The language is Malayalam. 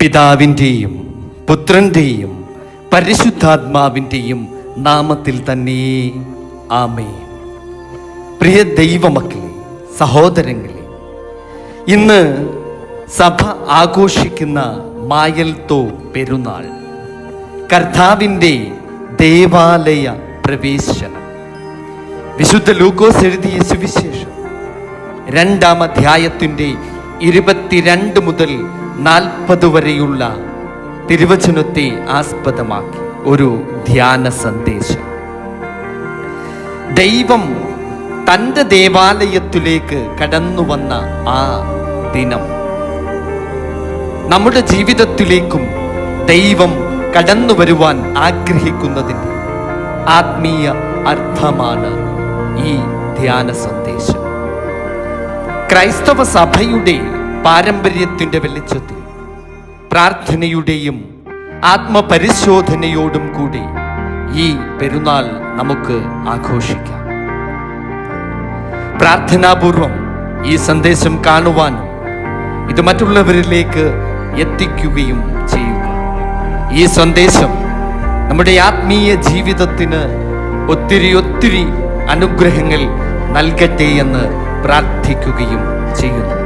പിതാവിൻ്റെയും പുത്രൻ്റെയും പരിശുദ്ധാത്മാവിൻ്റെയും നാമത്തിൽ തന്നെ ആമേൻ. പ്രിയ ദൈവമക്കളെ, സഹോദരങ്ങളെ, ഇന്ന് സഭ ആഘോഷിക്കുന്ന മായൽത്തോ പെരുന്നാൾ, കർത്താവിൻ്റെ ദേവാലയ പ്രവേശനം. വിശുദ്ധ ലൂക്കോസ് എഴുതിയ സുവിശേഷം 2-ാം അധ്യായത്തിൻ്റെ 22 മുതൽ 40 വരെയുള്ള തിരുവചനത്തെ ആസ്പദമാക്കി ഒരു ധ്യാന സന്ദേശം. ദൈവം തൻ്റെ ദേവാലയത്തിലേക്ക് കടന്നു വന്ന ആ ദിനം നമ്മുടെ ജീവിതത്തിലേക്കും ദൈവം കടന്നു വരുവാൻ ആഗ്രഹിക്കുന്നതിൻ്റെ ആത്മീയ അർത്ഥമാണ് ഈ ധ്യാന സന്ദേശം. ക്രൈസ്തവ സഭയുടെ പാരമ്പര്യത്തിൻ്റെ വെളിച്ചത്തിൽ പ്രാർത്ഥനയുടെയും ആത്മപരിശോധനയോടും കൂടി ഈ പെരുന്നാൾ നമുക്ക് ആഘോഷിക്കാം. പ്രാർത്ഥനാപൂർവം ഈ സന്ദേശം കാണുവാനും ഇത് മറ്റുള്ളവരിലേക്ക് എത്തിക്കുകയും ചെയ്യുക. ഈ സന്ദേശം നമ്മുടെ ആത്മീയ ജീവിതത്തിന് ഒത്തിരി അനുഗ്രഹങ്ങൾ നൽകട്ടെ എന്ന് പ്രാർത്ഥിക്കുകയും ചെയ്യുന്നു.